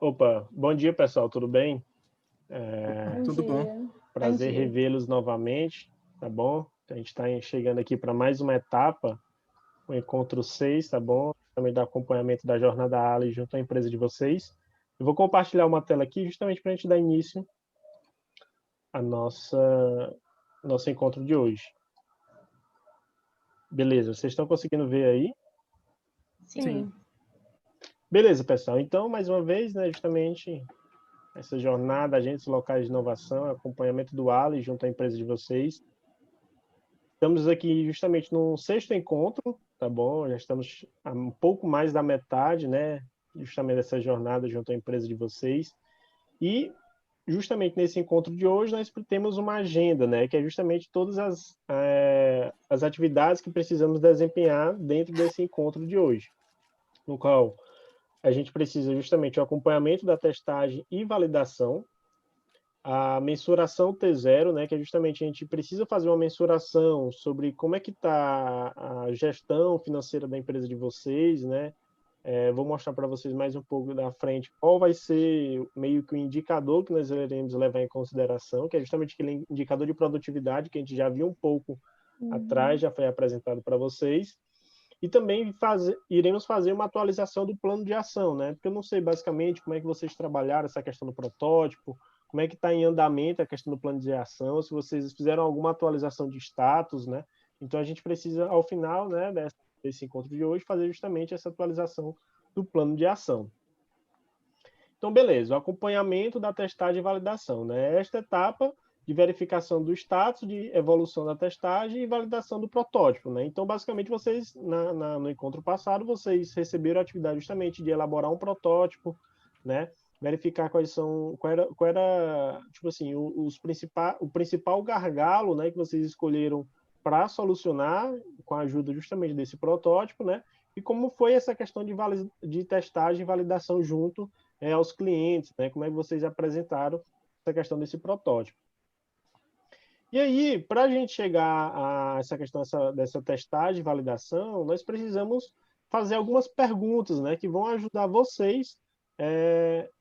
Opa, bom dia pessoal, tudo bem? Bom Tudo bom? dia. Bom Prazer dia. revê-los novamente, tá bom? A gente está chegando aqui para mais uma etapa, o encontro 6, tá bom? Também do acompanhamento da jornada Ali junto à empresa de vocês. Eu vou compartilhar uma tela aqui justamente para a gente dar início ao nosso encontro de hoje. Beleza, vocês estão conseguindo ver aí? Sim. Beleza, pessoal. Então, mais uma vez, né, justamente essa jornada, agentes locais de inovação, acompanhamento do Ali junto à empresa de vocês. Estamos aqui justamente no sexto encontro, tá bom? Já estamos a um pouco mais da metade, né? Justamente dessa jornada junto à empresa de vocês. E justamente nesse encontro de hoje nós temos uma agenda, né? Que é justamente todas as atividades que precisamos desempenhar dentro desse encontro de hoje, no qual a gente precisa justamente o acompanhamento da testagem e validação, a mensuração T0, né, que é justamente a gente precisa fazer uma mensuração sobre como é que está a gestão financeira da empresa de vocês, né? Vou mostrar para vocês mais um pouco da frente qual vai ser meio que o indicador que nós iremos levar em consideração, que é justamente aquele indicador de produtividade que a gente já viu um pouco atrás, já foi apresentado para vocês. E também iremos fazer uma atualização do plano de ação, né? Porque eu não sei basicamente como é que vocês trabalharam essa questão do protótipo, como é que está em andamento a questão do plano de ação, se vocês fizeram alguma atualização de status, né? Então a gente precisa, ao final, né, desse encontro de hoje, fazer justamente essa atualização do plano de ação. Então, beleza, o acompanhamento da testagem e validação, né? Esta etapa de verificação do status, de evolução da testagem e validação do protótipo, né? Então, basicamente, vocês, no encontro passado, vocês receberam a atividade justamente de elaborar um protótipo, né? Verificar qual era tipo assim, o principal gargalo, né, que vocês escolheram para solucionar com a ajuda justamente desse protótipo, né? E como foi essa questão de testagem e validação junto aos clientes, né? Como é que vocês apresentaram essa questão desse protótipo. E aí, para a gente chegar a essa questão dessa testagem e validação, nós precisamos fazer algumas perguntas, né, que vão ajudar vocês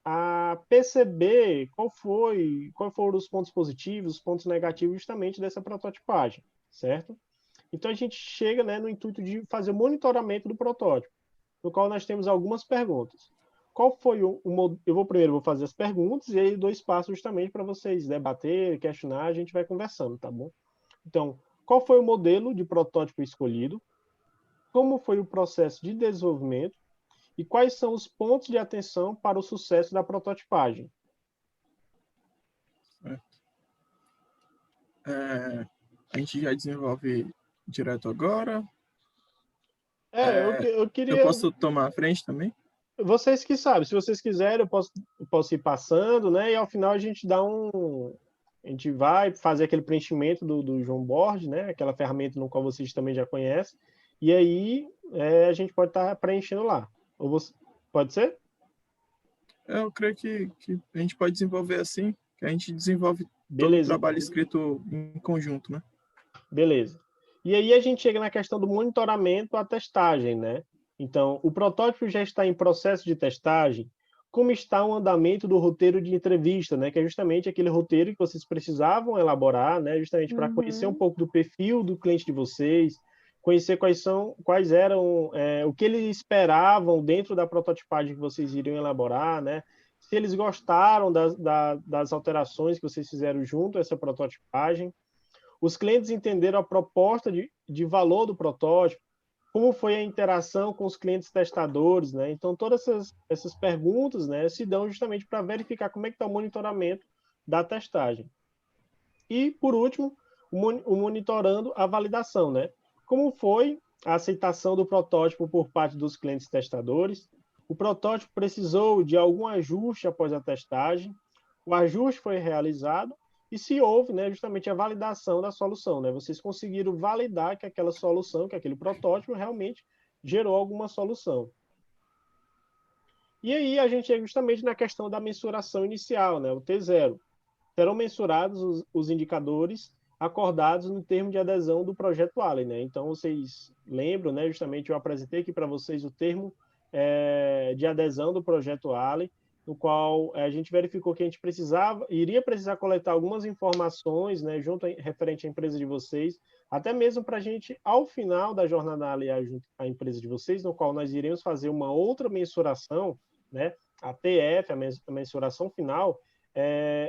a perceber qual foram os pontos positivos, os pontos negativos justamente dessa prototipagem, certo? Então a gente chega, né, no intuito de fazer o monitoramento do protótipo, no qual nós temos algumas perguntas. Qual foi primeiro vou fazer as perguntas e aí dou espaço justamente para vocês debater, questionar, a gente vai conversando, tá bom? Então, qual foi o modelo de protótipo escolhido? Como foi o processo de desenvolvimento? E quais são os pontos de atenção para o sucesso da prototipagem? A gente já desenvolve direto agora. Eu Eu queria... posso tomar a frente também? Vocês que sabem, se vocês quiserem, eu posso ir passando, né? E ao final a gente dá a gente vai fazer aquele preenchimento do João Board, né? Aquela ferramenta no qual vocês também já conhecem. E aí a gente pode estar preenchendo lá. Pode ser? Eu creio que a gente pode desenvolver assim, que a gente desenvolve todo o Beleza, trabalho escrito em conjunto, né? beleza. E aí a gente chega na questão do monitoramento à testagem, né? Então, o protótipo já está em processo de testagem. Como está o andamento do roteiro de entrevista, né? Que é justamente aquele roteiro que vocês precisavam elaborar, né? Justamente para conhecer um pouco do perfil do cliente de vocês, conhecer quais eram o que eles esperavam dentro da prototipagem que vocês iriam elaborar, né? Se eles gostaram das alterações que vocês fizeram junto a essa prototipagem. Os clientes entenderam a proposta de valor do protótipo, como foi a interação com os clientes testadores, né? Então, todas essas perguntas, né, se dão justamente para verificar como é que está o monitoramento da testagem. E, por último, o monitorando a validação, né? Como foi a aceitação do protótipo por parte dos clientes testadores? O protótipo precisou de algum ajuste após a testagem? O ajuste foi realizado? E se houve, né, justamente a validação da solução, né? Vocês conseguiram validar que aquela solução, que aquele protótipo realmente gerou alguma solução. E aí a gente chega justamente na questão da mensuração inicial, né, o T0. Serão mensurados os indicadores acordados no termo de adesão do projeto Allen, né? Então vocês lembram, né? Justamente eu apresentei aqui para vocês o termo de adesão do projeto Allen no qual a gente verificou que a gente iria precisar coletar algumas informações, né, referente à empresa de vocês, até mesmo para a gente, ao final da jornada aliar junto à empresa de vocês, no qual nós iremos fazer uma outra mensuração, né, a TF, a mensuração final.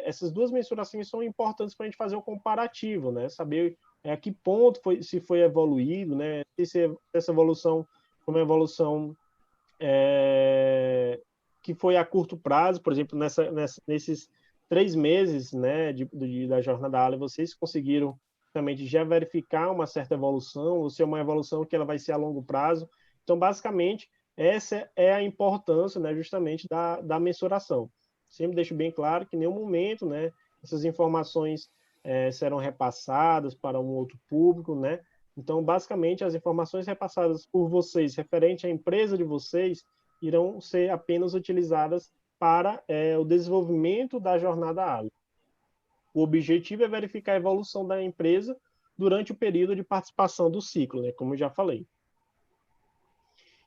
Essas duas mensurações são importantes para a gente fazer o comparativo, né, saber a que ponto se foi evoluído, né, se essa evolução foi uma evolução que foi a curto prazo, por exemplo, nesses 3 meses, né, da jornada ALE, vocês conseguiram também já verificar uma certa evolução, ou se é uma evolução que ela vai ser a longo prazo. Então, basicamente, essa é a importância, né, justamente da mensuração. Sempre deixo bem claro que em nenhum momento, né, essas informações serão repassadas para um outro público, né? Então, basicamente, as informações repassadas por vocês referente à empresa de vocês irão ser apenas utilizadas para o desenvolvimento da jornada ALE. O objetivo é verificar a evolução da empresa durante o período de participação do ciclo, né, como eu já falei.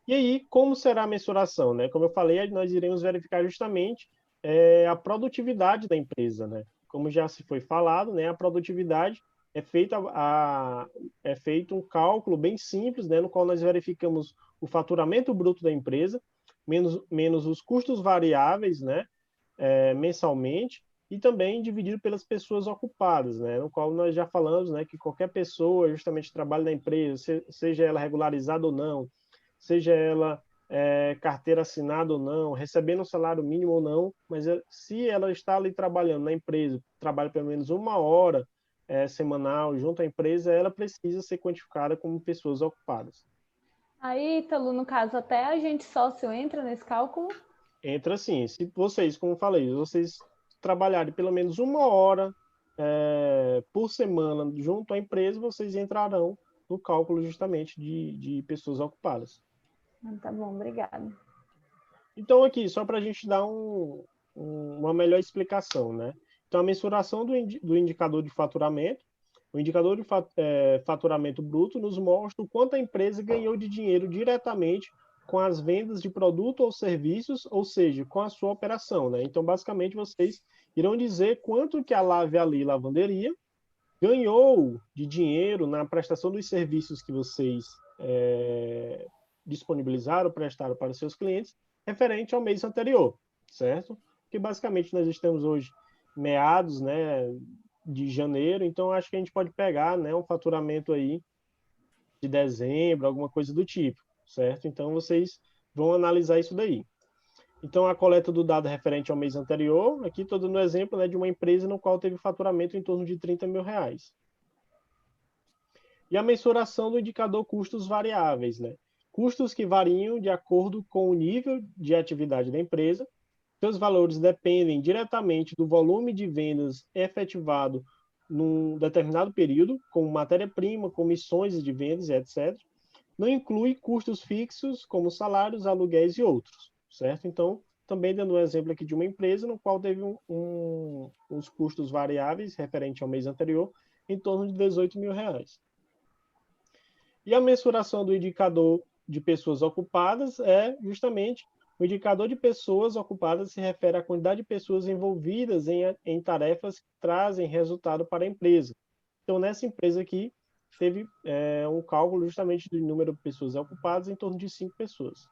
E aí, como será a mensuração? Né? Como eu falei, nós iremos verificar justamente a produtividade da empresa. Né? Como já se foi falado, né, a produtividade é feito um cálculo bem simples, né, no qual nós verificamos o faturamento bruto da empresa, menos os custos variáveis, né, mensalmente, e também dividido pelas pessoas ocupadas, né, no qual nós já falamos, né, que qualquer pessoa justamente trabalha na empresa, seja ela regularizada ou não, seja ela carteira assinada ou não, recebendo um salário mínimo ou não, mas se ela está ali trabalhando na empresa, trabalha pelo menos 1 hora semanal junto à empresa, ela precisa ser quantificada como pessoas ocupadas. Aí, Ítalo, no caso, até agente sócio entra nesse cálculo? Entra sim. Se vocês, como falei, vocês trabalharem pelo menos 1 hora por semana junto à empresa, vocês entrarão no cálculo justamente de pessoas ocupadas. Tá bom, obrigada. Então, aqui, só para a gente dar uma melhor explicação, né? Então, a mensuração do indicador de faturamento, o indicador de faturamento bruto nos mostra o quanto a empresa ganhou de dinheiro diretamente com as vendas de produto ou serviços, ou seja, com a sua operação, né? Então, basicamente, vocês irão dizer quanto que a Lave Ali Lavanderia ganhou de dinheiro na prestação dos serviços que vocês disponibilizaram, prestaram para os seus clientes, referente ao mês anterior, certo? Porque basicamente nós estamos hoje meados, né, de janeiro, então acho que a gente pode pegar, né, um faturamento aí de dezembro, alguma coisa do tipo, certo? Então vocês vão analisar isso daí. Então a coleta do dado referente ao mês anterior, aqui estou dando um exemplo, né, de uma empresa no qual teve faturamento em torno de R$30 mil. E a mensuração do indicador custos variáveis, né? Custos que variam de acordo com o nível de atividade da empresa. Seus valores dependem diretamente do volume de vendas efetivado num determinado período, como matéria-prima, comissões de vendas, etc. Não inclui custos fixos, como salários, aluguéis e outros, certo? Então, também dando um exemplo aqui de uma empresa no qual teve uns custos variáveis referente ao mês anterior, em torno de R$18 mil. E a mensuração do indicador de pessoas ocupadas é justamente o indicador de pessoas ocupadas se refere à quantidade de pessoas envolvidas em tarefas que trazem resultado para a empresa. Então, nessa empresa aqui, teve um cálculo justamente do número de pessoas ocupadas em torno de 5 pessoas.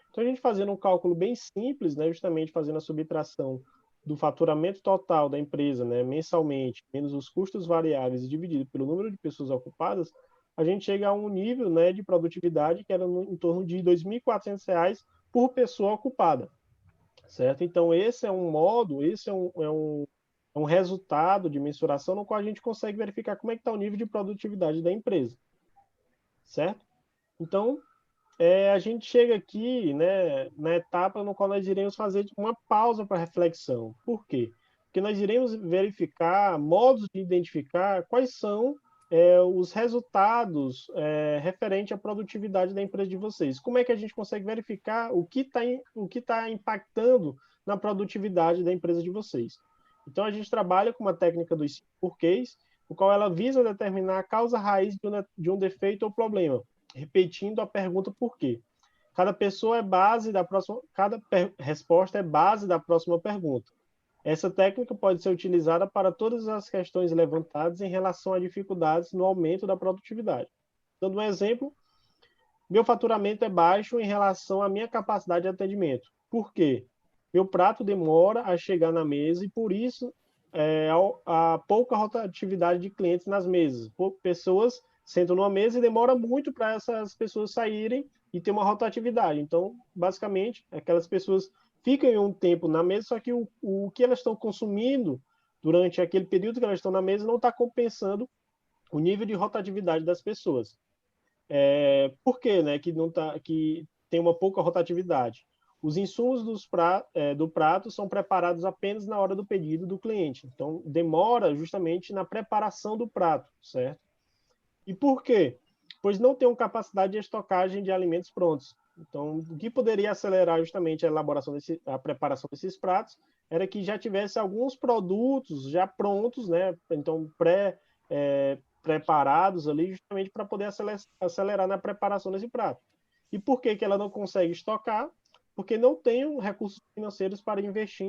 Então, a gente fazendo um cálculo bem simples, né, justamente fazendo a subtração do faturamento total da empresa, né, mensalmente, menos os custos variáveis dividido pelo número de pessoas ocupadas, a gente chega a um nível, né, de produtividade que era em torno de R$ 2.400 por pessoa ocupada, certo? Então, esse é um modo, esse é um resultado de mensuração no qual a gente consegue verificar como é que está o nível de produtividade da empresa, certo? Então, a gente chega aqui, né, na etapa no qual nós iremos fazer uma pausa para reflexão. Por quê? Porque nós iremos verificar modos de identificar quais são os resultados referente à produtividade da empresa de vocês. Como é que a gente consegue verificar o que tá impactando na produtividade da empresa de vocês? Então, a gente trabalha com uma técnica dos 5 porquês, o qual ela visa determinar a causa raiz de um defeito ou problema, repetindo a pergunta por quê. cada pessoa é base da próxima, resposta é base da próxima pergunta. Essa técnica pode ser utilizada para todas as questões levantadas em relação a dificuldades no aumento da produtividade. Dando um exemplo, meu faturamento é baixo em relação à minha capacidade de atendimento. Por quê? Meu prato demora a chegar na mesa e, por isso, há pouca rotatividade de clientes nas mesas. Pessoas sentam numa mesa e demora muito para essas pessoas saírem e ter uma rotatividade. Então, basicamente, aquelas pessoas ficam em um tempo na mesa, só que o que elas estão consumindo durante aquele período que elas estão na mesa não está compensando o nível de rotatividade das pessoas. Por quê, né, que tem uma pouca rotatividade? Os insumos do prato são preparados apenas na hora do pedido do cliente. Então, demora justamente na preparação do prato, certo? E por quê? Pois não tem uma capacidade de estocagem de alimentos prontos. Então, o que poderia acelerar justamente a preparação desses pratos era que já tivesse alguns produtos já prontos, né? Então, preparados ali justamente para poder acelerar na preparação desse prato. E por que ela não consegue estocar? Porque não tem recursos financeiros para investir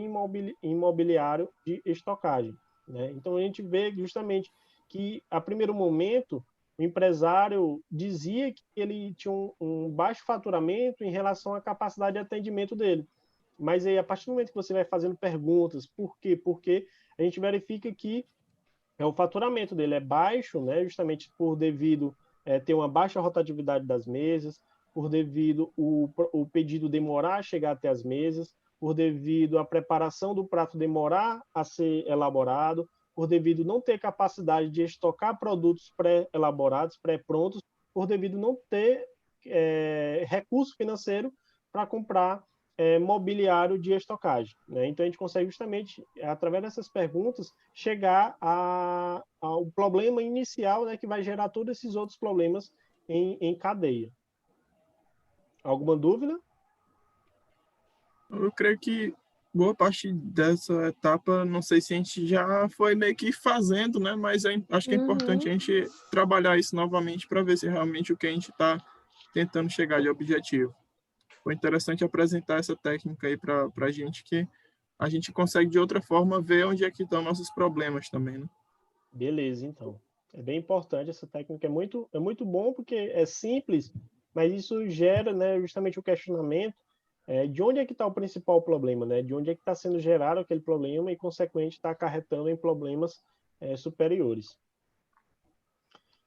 em mobiliário de estocagem, né? Então, a gente vê justamente que, a primeiro momento, o empresário dizia que ele tinha um baixo faturamento em relação à capacidade de atendimento dele. Mas aí, a partir do momento que você vai fazendo perguntas, por quê? Porque a gente verifica que o faturamento dele é baixo, né? Justamente por devido ter uma baixa rotatividade das mesas, por devido o pedido demorar a chegar até as mesas, por devido a preparação do prato demorar a ser elaborado, por devido não ter capacidade de estocar produtos pré-elaborados, pré-prontos, por devido não ter recurso financeiro para comprar mobiliário de estocagem, né? Então, a gente consegue justamente, através dessas perguntas, chegar ao problema inicial, né, que vai gerar todos esses outros problemas em cadeia. Alguma dúvida? Eu creio que boa parte dessa etapa, não sei se a gente já foi meio que fazendo, né? Mas acho que é importante a gente trabalhar isso novamente para ver se realmente o que a gente está tentando chegar de objetivo. Foi interessante apresentar essa técnica aí para a gente, que a gente consegue de outra forma ver onde é que estão nossos problemas também, né? Beleza, então. É bem importante essa técnica, é muito bom porque é simples, mas isso gera, né, justamente o questionamento de onde é que está o principal problema, né? De onde é que está sendo gerado aquele problema e, consequentemente, está acarretando em problemas superiores.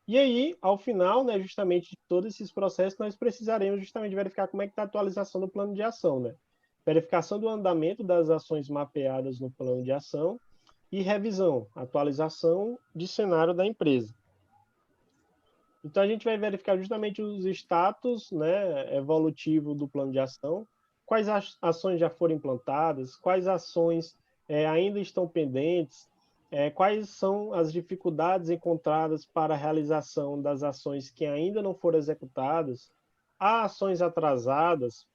E aí, ao final, né, justamente de todos esses processos, nós precisaremos justamente verificar como é que está a atualização do plano de ação, né? Verificação do andamento das ações mapeadas no plano de ação e revisão, atualização de cenário da empresa. Então, a gente vai verificar justamente os status, né, evolutivo do plano de ação, quais ações já foram implantadas, quais ações ainda estão pendentes, quais são as dificuldades encontradas para a realização das ações que ainda não foram executadas, há ações atrasadas,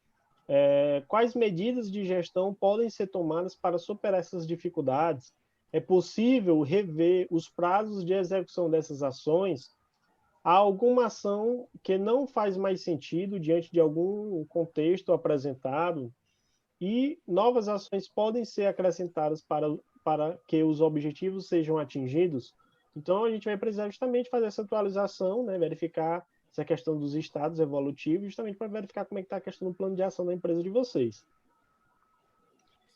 quais medidas de gestão podem ser tomadas para superar essas dificuldades, é possível rever os prazos de execução dessas ações, há alguma ação que não faz mais sentido diante de algum contexto apresentado, e novas ações podem ser acrescentadas para que os objetivos sejam atingidos. Então, a gente vai precisar justamente fazer essa atualização, né, verificar essa questão dos estados evolutivos, justamente para verificar como é que está a questão do plano de ação da empresa de vocês.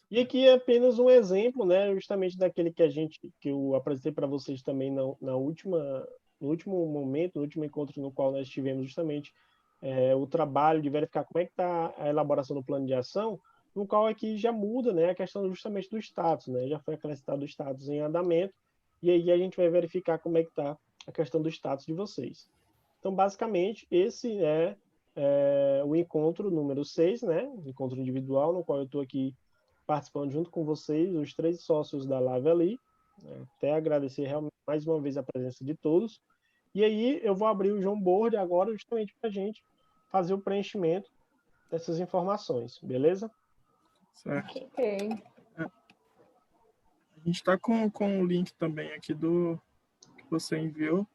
E aqui é apenas um exemplo, né, justamente daquele que eu apresentei para vocês também no último momento, no último encontro no qual nós tivemos justamente o trabalho de verificar como é que está a elaboração do plano de ação, no qual aqui já muda, né, a questão justamente do status, né, já foi acrescentado o status em andamento, e aí a gente vai verificar como é que está a questão do status de vocês. Então, basicamente, esse é o encontro número 6, né, encontro individual, no qual eu estou aqui participando junto com vocês, os 3 sócios da Live ali, né, até agradecer realmente mais uma vez a presença de todos. E aí eu vou abrir o João Board agora justamente para a gente fazer o preenchimento dessas informações, beleza? Certo. Ok. A gente está com o link também aqui do que você enviou.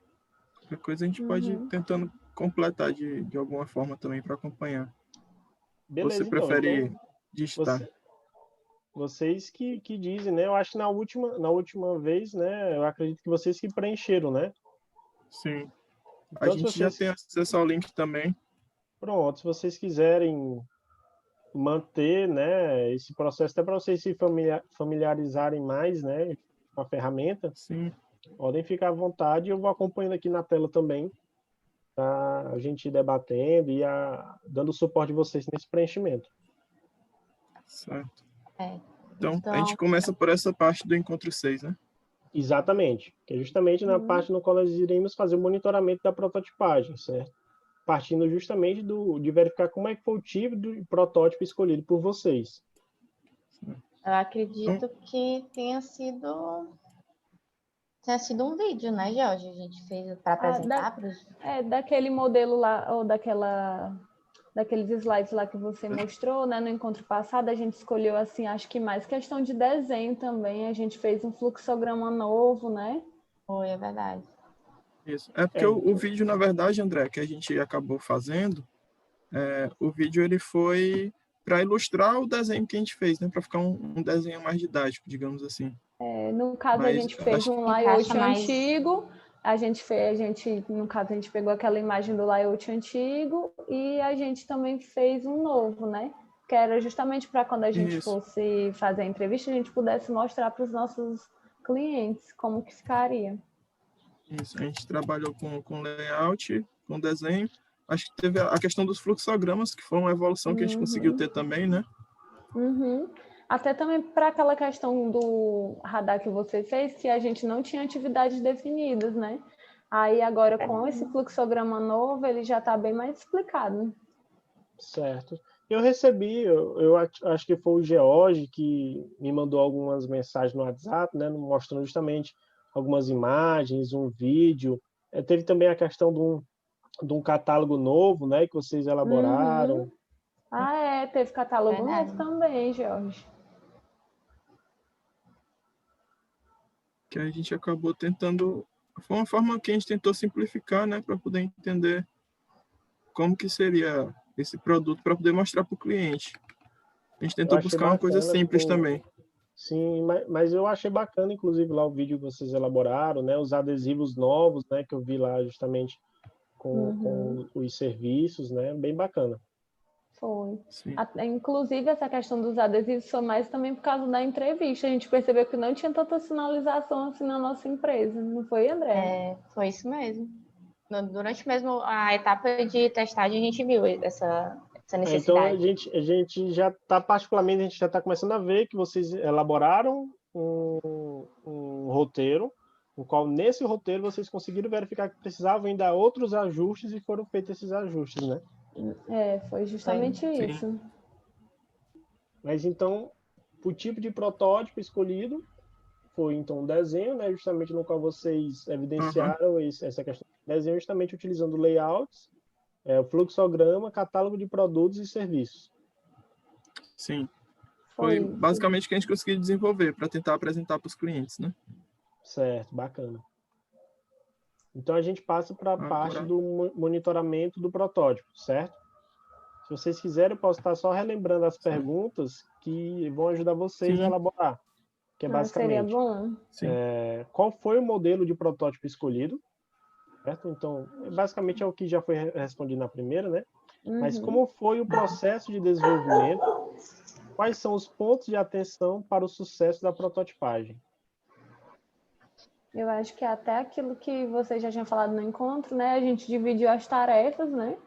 Qualquer coisa a gente pode ir tentando completar de alguma forma também para acompanhar. Você Beleza, então. prefere Então, digitar? você, vocês que dizem, né? Eu acho que na última vez, né? Eu acredito que vocês que preencheram, né? Sim. A Então, se gente já vocês, tem acesso ao link também. pronto, se vocês quiserem manter, né, esse processo, até para vocês se familiarizarem mais, né, com a ferramenta, Sim, podem ficar à vontade. Eu vou acompanhando aqui na tela também, para a gente ir debatendo e dando o suporte de vocês nesse preenchimento. certo. É. Então, a gente Então, começa por essa parte do encontro 6, né? Exatamente, que é justamente na parte no qual nós iremos fazer o monitoramento da prototipagem, certo? Partindo justamente de verificar como é que foi o tipo do protótipo escolhido por vocês. eu acredito que tenha sido um vídeo, né, Jorge? A gente fez para apresentar para os... Daquele modelo lá, ou daqueles slides lá que você mostrou, né, no encontro passado, a gente escolheu, assim, acho que mais questão de desenho também, a gente fez um fluxograma novo, né? Foi, é verdade. Isso. É porque o vídeo, na verdade, André, que a gente acabou fazendo, o vídeo ele foi para ilustrar o desenho que a gente fez, né? Para ficar um desenho mais didático, digamos assim. No caso, a Mas gente fez acho um Encaixa layout mais. antigo, no caso, a gente pegou aquela imagem do layout antigo e a gente também fez um novo, né? Que era justamente para quando a gente Isso. fosse fazer a entrevista, a gente pudesse mostrar para os nossos clientes como que ficaria. Isso, a gente trabalhou com layout, com desenho. Acho que teve a questão dos fluxogramas, que foi uma evolução que a gente conseguiu ter também, né? Uhum. Até também para aquela questão do radar que você fez, que a gente não tinha atividades definidas, né? Aí agora, com esse fluxograma novo, ele já está bem mais explicado. Certo. Eu recebi, eu acho que foi o George que me mandou algumas mensagens no WhatsApp, né, mostrando justamente algumas imagens, um vídeo. Teve também a questão de um catálogo novo, né, que vocês elaboraram. Teve catálogo Verdade. novo também, Jorge. Que a gente acabou tentando... Foi uma forma que a gente tentou simplificar, né? Para poder entender como que seria esse produto, para poder mostrar para o cliente. A gente Eu tentou achei buscar uma coisa bacana, simples também. sim, mas eu achei bacana, inclusive, lá o vídeo que vocês elaboraram, né, os adesivos novos, né, que eu vi lá justamente com os serviços, né, bem bacana. Foi. Sim. Inclusive, essa questão dos adesivos foi mais também por causa da entrevista. A gente percebeu que não tinha tanta sinalização assim na nossa empresa. Não foi, André? Foi isso mesmo. Durante mesmo a etapa de testagem, a gente viu essa Então a necessidade. gente já está particularmente, a gente já está começando a ver que vocês elaboraram um roteiro, no qual nesse roteiro vocês conseguiram verificar que precisavam ainda outros ajustes e foram feitos esses ajustes, né? Foi justamente Sim. isso. Mas então, o tipo de protótipo escolhido foi então um desenho, né, justamente no qual vocês evidenciaram essa questão de desenho, justamente utilizando layouts, o fluxograma, catálogo de produtos e serviços. Sim. Foi basicamente o que a gente conseguiu desenvolver para tentar apresentar para os clientes, né? Certo, bacana. Então a gente passa para a parte do monitoramento do protótipo, certo? Se vocês quiserem, eu posso estar só relembrando as perguntas que vão ajudar vocês a elaborar. Que é basicamente, seria bom. Qual foi o modelo de protótipo escolhido? Certo? Então, basicamente é o que já foi respondido na primeira, né? Mas como foi o processo de desenvolvimento? Quais são os pontos de atenção para o sucesso da prototipagem? Eu acho que até aquilo que você já tinha falado no encontro, né? A gente dividiu as tarefas, né?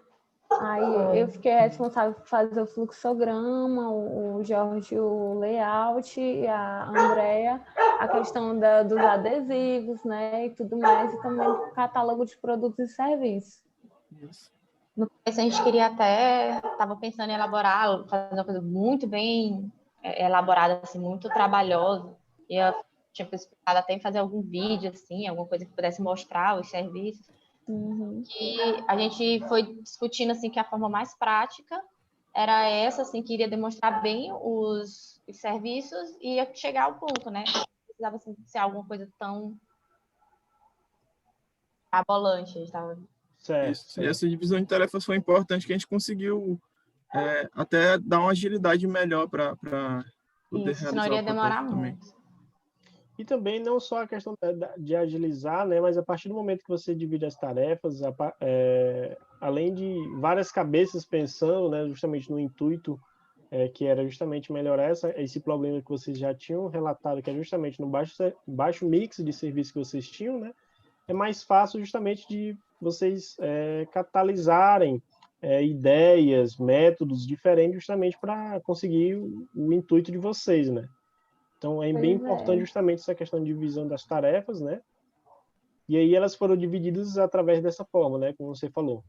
Aí eu fiquei responsável por fazer o fluxograma, o Jorge o layout, e a Andrea a questão dos adesivos, né? E tudo mais, e também o catálogo de produtos e serviços. Isso. No começo a gente queria até, estava pensando em elaborar, fazer uma coisa muito bem elaborada, assim, muito trabalhosa. E eu tinha pensado até em fazer algum vídeo, assim, alguma coisa que pudesse mostrar os serviços. E a gente foi discutindo, assim, que a forma mais prática era essa, assim, que iria demonstrar bem os serviços e ia chegar ao ponto, né? Não precisava, assim, ser alguma coisa tão abolante. A gente tava... Certo, Isso. E certo. essa divisão de tarefas foi importante, que a gente conseguiu até dar uma agilidade melhor para poder Isso, senão realizar iria o demorar protótipo também. muito. E também não só a questão de agilizar, né, mas a partir do momento que você divide as tarefas, além de várias cabeças pensando, né, justamente no intuito que era justamente melhorar esse problema que vocês já tinham relatado, que é justamente no baixo mix de serviço que vocês tinham, né, é mais fácil justamente de vocês catalisarem ideias, métodos diferentes justamente para conseguir o intuito de vocês, né? Então, é bem importante justamente essa questão de divisão das tarefas, né? E aí elas foram divididas através dessa forma, né? Como você falou.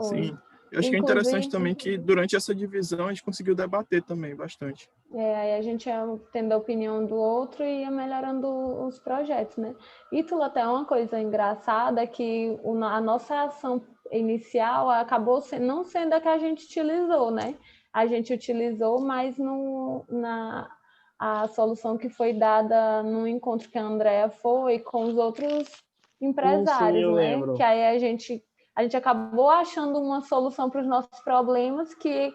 Sim. Eu acho que é interessante também que durante essa divisão a gente conseguiu debater também bastante. Aí a gente ia tendo a opinião do outro e ia melhorando os projetos, né? E tu até uma coisa engraçada que a nossa ação inicial acabou não sendo a que a gente utilizou, né? A gente utilizou mais a solução que foi dada no encontro que a Andrea foi com os outros empresários, eu né? lembro. Que aí a gente acabou achando uma solução para os nossos problemas que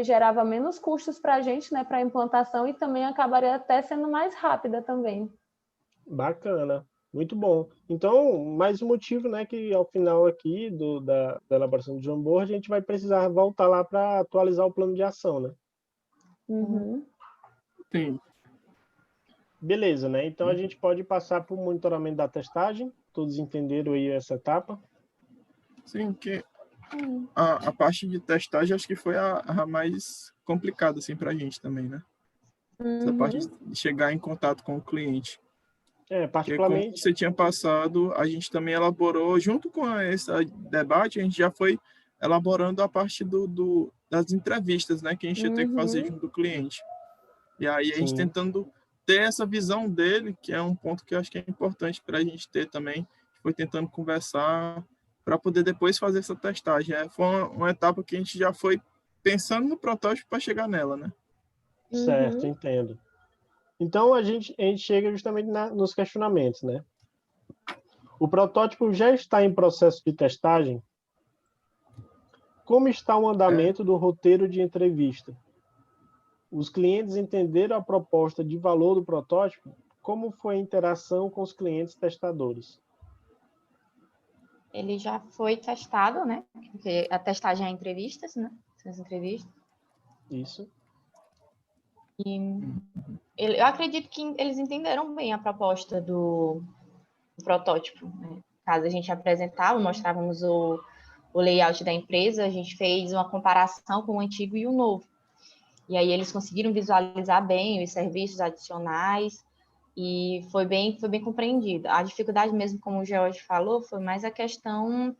gerava menos custos para a gente, né, para a implantação, e também acabaria até sendo mais rápida também. Bacana, muito bom. Então, mais um motivo, né, que ao final aqui da elaboração do Jamboard, a gente vai precisar voltar lá para atualizar o plano de ação, né? Uhum. Sim. Beleza, né? Então a gente pode passar para o monitoramento da testagem. Todos entenderam aí essa etapa? Sim, que a parte de testagem acho que foi a mais complicada assim, para a gente também, né? Essa parte de chegar em contato com o cliente. Porque como Particularmente. você tinha passado, a gente também elaborou, junto com esse debate, a gente já foi elaborando a parte das entrevistas, né? Que a gente ia ter que fazer junto do cliente. E aí a gente tentando ter essa visão dele, que é um ponto que eu acho que é importante para a gente ter também. A gente foi tentando conversar para poder depois fazer essa testagem. Foi uma etapa que a gente já foi pensando no protótipo para chegar nela, né? Certo, entendo. Então, a gente chega justamente nos questionamentos, né? O protótipo já está em processo de testagem? Como está o andamento do roteiro de entrevista? Os clientes entenderam a proposta de valor do protótipo? Como foi a interação com os clientes testadores? Ele já foi testado, né? Porque a testagem é entrevistas, né? São as entrevistas. Isso. E eu acredito que eles entenderam bem a proposta do protótipo, né? Caso a gente apresentava, mostrávamos o layout da empresa, a gente fez uma comparação com o antigo e o novo. E aí eles conseguiram visualizar bem os serviços adicionais e foi bem compreendido. A dificuldade mesmo, como o George falou, foi mais a questão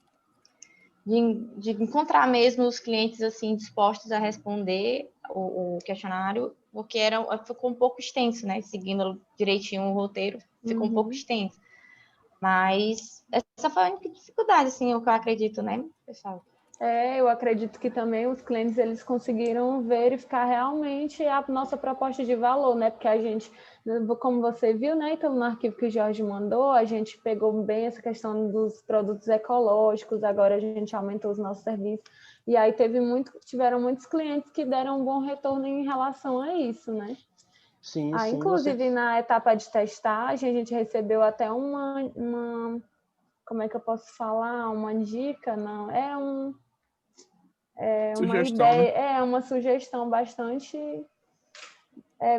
de encontrar mesmo os clientes assim dispostos a responder o questionário, porque ficou um pouco extenso, né? Seguindo direitinho o roteiro, ficou um pouco extenso. Mas essa foi a única dificuldade, assim, o que eu acredito, né, pessoal? Eu acredito que também os clientes eles conseguiram verificar realmente a nossa proposta de valor, né? Porque a gente, como você viu, né? Então, no arquivo que o Jorge mandou, a gente pegou bem essa questão dos produtos ecológicos, agora a gente aumentou os nossos serviços. E aí tiveram muitos clientes que deram um bom retorno em relação a isso, né? Sim, inclusive, na etapa de testagem, a gente recebeu até uma como é que eu posso falar? Uma dica? Não, uma ideia, né? uma sugestão bastante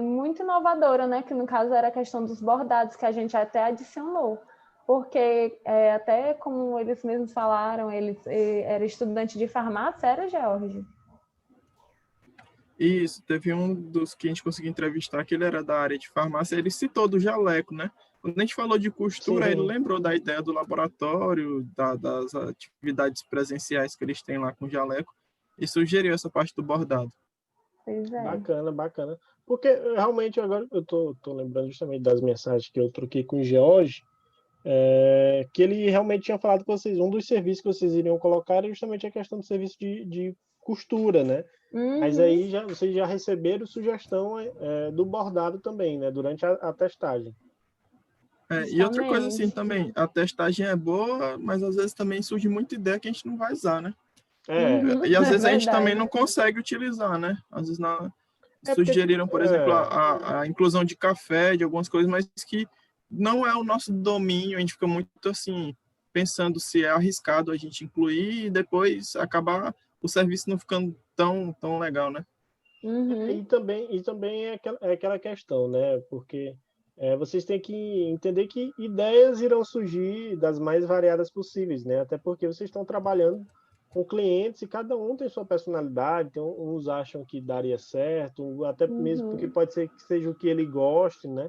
muito inovadora, né? Que no caso era a questão dos bordados, que a gente até adicionou. Porque até como eles mesmos falaram, ele era estudante de farmácia, era, George? Isso, teve um dos que a gente conseguiu entrevistar, que ele era da área de farmácia, ele citou do jaleco, né? Quando a gente falou de costura, ele lembrou da ideia do laboratório, das atividades presenciais que eles têm lá com o jaleco, e sugeriu essa parte do bordado. Pois é. Bacana, bacana. Porque realmente agora eu tô lembrando justamente das mensagens que eu troquei com o George, que ele realmente tinha falado com vocês, um dos serviços que vocês iriam colocar era justamente a questão do serviço de costura, né? Mas aí vocês já receberam sugestão do bordado também, né? Durante a testagem. E outra coisa assim também, a testagem é boa, mas às vezes também surge muita ideia que a gente não vai usar, né? E às vezes a gente verdade. também não consegue utilizar, né? Às vezes porque, sugeriram, por exemplo, a inclusão de café, de algumas coisas, mas que não é o nosso domínio. A gente fica muito assim, pensando se é arriscado a gente incluir e depois acabar o serviço não ficando tão legal, né? E também é aquela questão, né? Porque vocês têm que entender que ideias irão surgir das mais variadas possíveis, né? Até porque vocês estão trabalhando com clientes e cada um tem sua personalidade. Então, uns acham que daria certo, até mesmo porque pode ser que seja o que ele goste, né?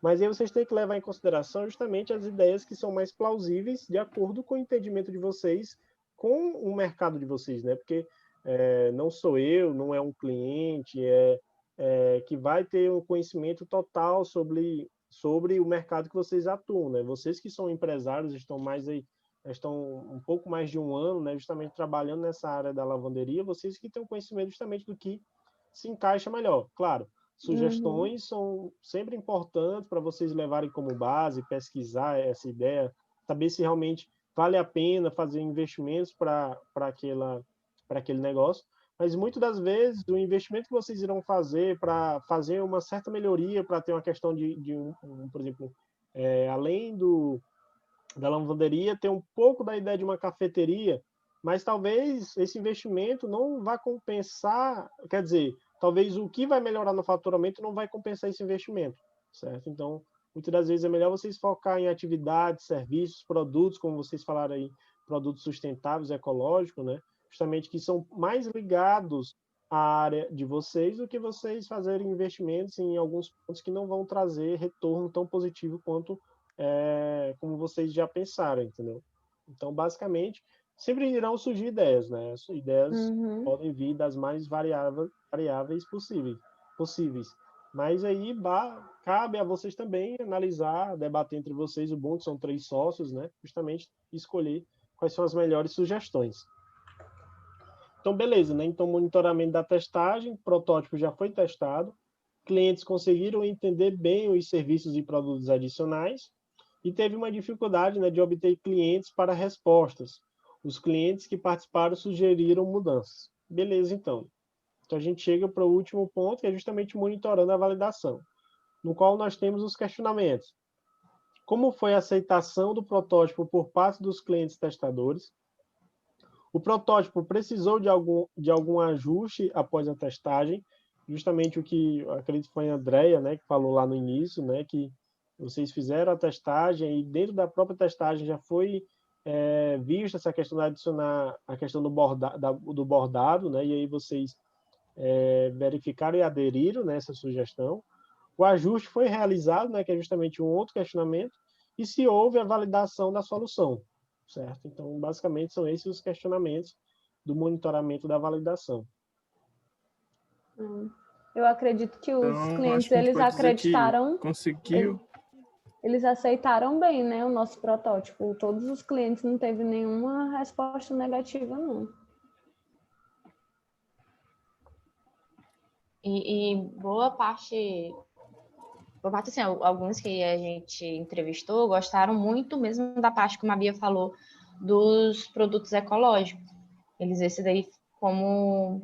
Mas aí vocês têm que levar em consideração justamente as ideias que são mais plausíveis de acordo com o entendimento de vocês com o mercado de vocês, né? Porque não sou eu, não é um cliente, que vai ter um conhecimento total sobre o mercado que vocês atuam, né? Vocês que são empresários estão um pouco mais de um ano, né, justamente trabalhando nessa área da lavanderia, vocês que têm um conhecimento justamente do que se encaixa melhor. Claro, sugestões são sempre importantes para vocês levarem como base, pesquisar essa ideia, saber se realmente vale a pena fazer investimentos para aquele negócio, mas muitas das vezes o investimento que vocês irão fazer para fazer uma certa melhoria, para ter uma questão por exemplo, além da lavanderia, ter um pouco da ideia de uma cafeteria, mas talvez esse investimento não vá compensar, quer dizer, talvez o que vai melhorar no faturamento não vai compensar esse investimento, certo? Então, muitas das vezes é melhor vocês focar em atividades, serviços, produtos, como vocês falaram aí, produtos sustentáveis, ecológicos, né? Justamente que são mais ligados à área de vocês do que vocês fazerem investimentos em alguns pontos que não vão trazer retorno tão positivo quanto como vocês já pensaram, entendeu? Então, basicamente, sempre irão surgir ideias, né? As ideias podem vir das mais variáveis possíveis. Mas aí cabe a vocês também analisar, debater entre vocês. O bom que são 3 sócios, né? Justamente escolher quais são as melhores sugestões. Então, beleza, né? Então, monitoramento da testagem, protótipo já foi testado, clientes conseguiram entender bem os serviços e produtos adicionais, e teve uma dificuldade, né, de obter clientes para respostas. Os clientes que participaram sugeriram mudanças. Beleza, então. Então a gente chega para o último ponto, que é justamente monitorando a validação, no qual nós temos os questionamentos. Como foi a aceitação do protótipo por parte dos clientes testadores? O protótipo precisou de algum ajuste após a testagem, justamente o que eu acredito foi a Andrea, né, que falou lá no início, né, que vocês fizeram a testagem e dentro da própria testagem já foi vista essa questão de adicionar a questão do bordado, né, e aí vocês verificaram e aderiram nessa sugestão. O ajuste foi realizado, né, que é justamente um outro questionamento, e se houve a validação da solução, certo? Então, basicamente, são esses os questionamentos do monitoramento da validação. Eu acredito que os Então, clientes, acho que a gente eles pode dizer que acreditaram, conseguiu. eles aceitaram bem, né, o nosso protótipo. Todos os clientes não teve nenhuma resposta negativa, não. E boa parte, assim, alguns que a gente entrevistou gostaram muito mesmo da parte, como a Bia falou, dos produtos ecológicos. Eles esse daí como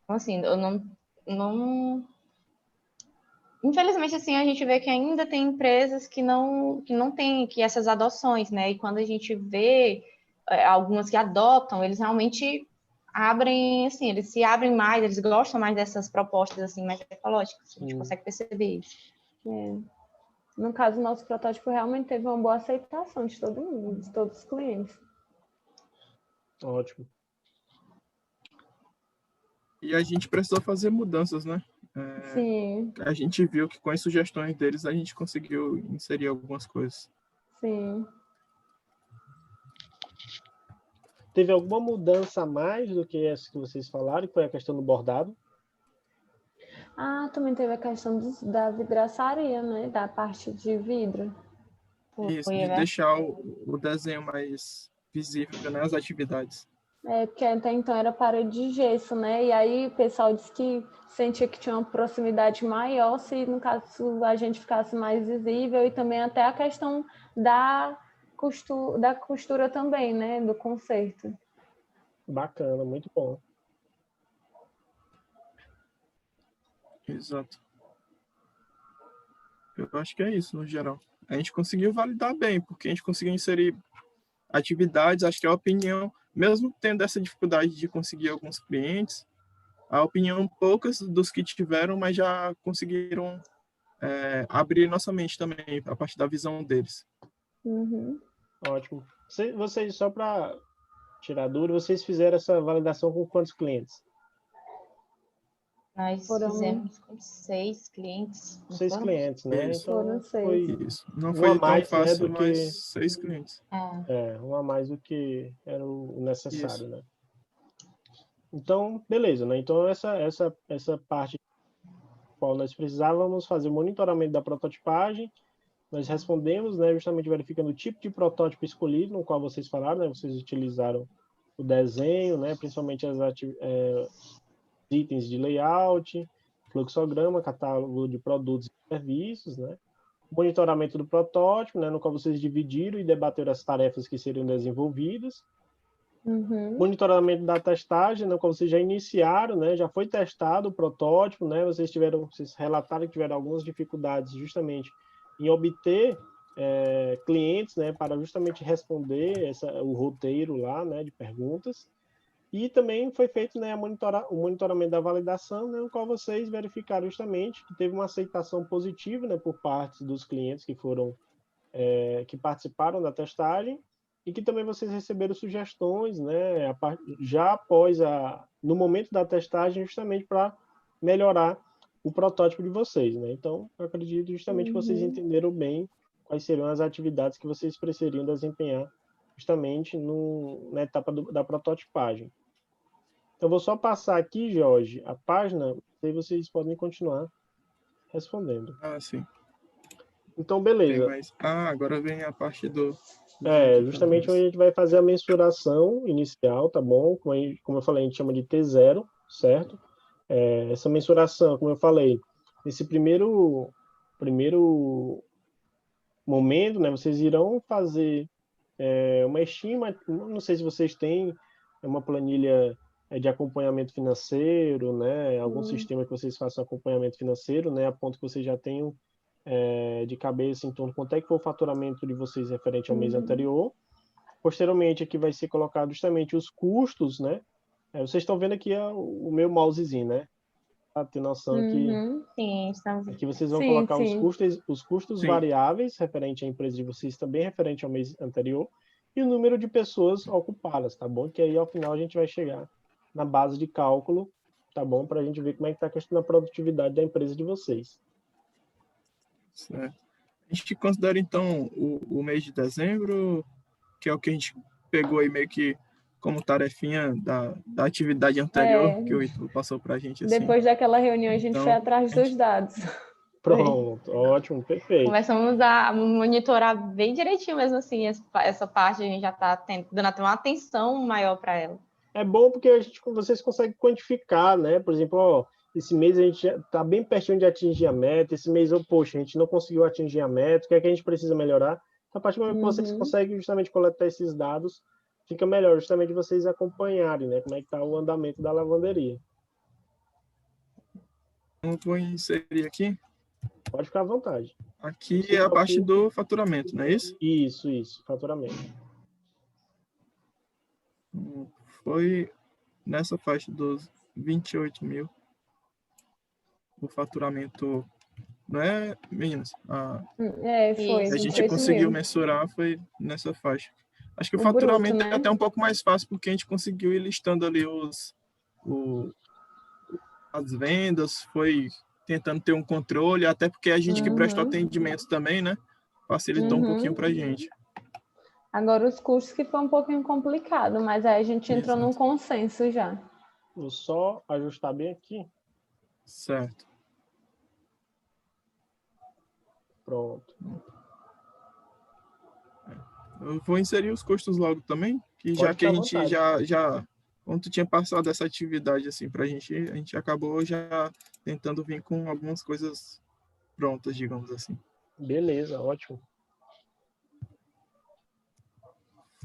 assim, eu não infelizmente, assim, a gente vê que ainda tem empresas que não têm essas adoções, né? E quando a gente vê algumas que adotam, eles realmente abrem, assim, eles se abrem mais, eles gostam mais dessas propostas, assim, mais ecológicas. A gente consegue perceber isso. No caso, o nosso protótipo realmente teve uma boa aceitação de todo mundo, de todos os clientes. Ótimo. E a gente precisou fazer mudanças, né? Sim. A gente viu que com as sugestões deles a gente conseguiu inserir algumas coisas. Sim. Teve alguma mudança a mais do que essa que vocês falaram, que foi a questão do bordado? Também teve a questão da vidraçaria, né? Da parte de vidro. Isso, de deixar o desenho mais visível, né? As atividades. Porque até então era parede de gesso, né? E aí o pessoal disse que sentia que tinha uma proximidade maior se, no caso, a gente ficasse mais visível, e também até a questão da costura também, né? Do conserto. Bacana, muito bom. Exato. Eu acho que é isso, no geral. A gente conseguiu validar bem, porque a gente conseguiu inserir atividades, acho que a opinião, mesmo tendo essa dificuldade de conseguir alguns clientes, a opinião poucas dos que tiveram, mas já conseguiram abrir nossa mente também, a partir da visão deles. Uhum. Ótimo. Vocês, só para tirar dúvida, vocês fizeram essa validação com quantos clientes? Nós Foram- fizemos com 6 clientes. não 6 foram? clientes, né? Isso. Então Foram 6. foi Isso. Não um foi a tão mais, né, fácil, do mas que 6 clientes. um a mais do que era o necessário, Isso. né? Então, beleza, né? Então essa parte qual nós precisávamos fazer o monitoramento da prototipagem, nós respondemos, né, justamente verificando o tipo de protótipo escolhido, no qual vocês falaram, né? Vocês utilizaram o desenho, né? Principalmente itens de layout, fluxograma, catálogo de produtos e serviços, né? Monitoramento do protótipo, né, no qual vocês dividiram e debateram as tarefas que seriam desenvolvidas. Uhum. Monitoramento da testagem, no qual vocês já iniciaram, né, já foi testado o protótipo, né, vocês relataram que tiveram algumas dificuldades justamente em obter clientes, né, para justamente responder o roteiro lá, né, de perguntas. E também foi feito, né, o monitoramento da validação, né, no qual vocês verificaram justamente que teve uma aceitação positiva, né, por parte dos clientes que participaram da testagem e que também vocês receberam sugestões, né, já no momento da testagem, justamente para melhorar o protótipo de vocês, né? Então, eu acredito justamente que vocês entenderam bem quais seriam as atividades que vocês precisariam desempenhar justamente na etapa da prototipagem. Então, vou só passar aqui, Jorge, a página, e aí vocês podem continuar respondendo. Ah, sim. Então, beleza. Agora vem a parte do Justamente onde a gente vai fazer a mensuração inicial, tá bom? Como eu falei, a gente chama de T0, certo? Essa mensuração, como eu falei, nesse primeiro momento, né, vocês irão fazer uma estima, não sei se vocês têm uma planilha de acompanhamento financeiro, né, algum sistema que vocês façam acompanhamento financeiro, né, a ponto que vocês já tenham de cabeça em torno de quanto é que foi o faturamento de vocês referente ao mês anterior. Posteriormente, aqui vai ser colocado justamente os custos, né? Vocês estão vendo aqui o meu mousezinho, né? Para ter noção que Sim, estamos... aqui vocês vão Sim, colocar sim. os custos Sim. variáveis referente à empresa de vocês, também referente ao mês anterior, e o número de pessoas ocupadas, tá bom? Que aí, ao final, a gente vai chegar na base de cálculo, tá bom? Para a gente ver como é que está a questão da produtividade da empresa de vocês. Certo. A gente considera, então, o mês de dezembro, que é o que a gente pegou aí meio que como tarefinha da atividade anterior, que o Ítalo passou para a gente. Assim. Depois daquela reunião, a gente Então, foi atrás dos dados. Pronto, ótimo, perfeito. Começamos a monitorar bem direitinho mesmo assim, essa parte a gente já está dando até uma atenção maior para ela. É bom porque vocês conseguem quantificar, né? Por exemplo, ó, esse mês a gente está bem pertinho de atingir a meta, esse mês, poxa, a gente não conseguiu atingir a meta, o que é que a gente precisa melhorar? A partir do momento que vocês conseguem justamente coletar esses dados, fica melhor justamente vocês acompanharem, né? Como é que está o andamento da lavanderia. eu vou inserir aqui. Pode ficar à vontade. Aqui é a parte do faturamento, não é isso? Isso, faturamento. Foi nessa faixa dos 28 mil. O faturamento, não é, meninas? Foi. A gente conseguiu mensurar, foi nessa faixa. Acho que o faturamento bruto, né? é até um pouco mais fácil, porque a gente conseguiu ir listando ali as vendas, foi tentando ter um controle, até porque a gente que presta atendimento também, né? Facilitou um pouquinho para a gente. Agora, os custos que foi um pouquinho complicado, mas aí a gente entrou num consenso já. Vou só ajustar bem aqui. Certo. Pronto. Eu vou inserir os custos logo também, que já que a gente quando tu tinha passado essa atividade assim pra gente, a gente acabou já tentando vir com algumas coisas prontas, digamos assim. Beleza, ótimo.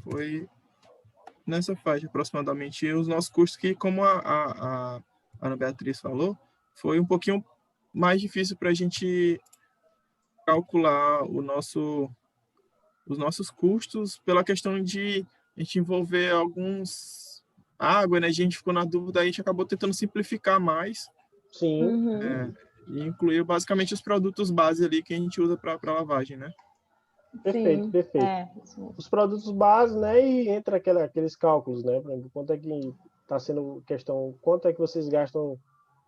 Foi nessa faixa aproximadamente. E os nossos custos que, como a Ana Beatriz falou, foi um pouquinho mais difícil para a gente calcular os nossos custos pela questão de a gente envolver alguns água, né? A gente ficou na dúvida, a gente acabou tentando simplificar mais Sim, e incluir basicamente os produtos base ali que a gente usa para lavagem, né? perfeito, Sim. perfeito. Isso mesmo. Os produtos base, né? E entra aqueles cálculos, né? Por exemplo, quanto é que está sendo questão, quanto é que vocês gastam,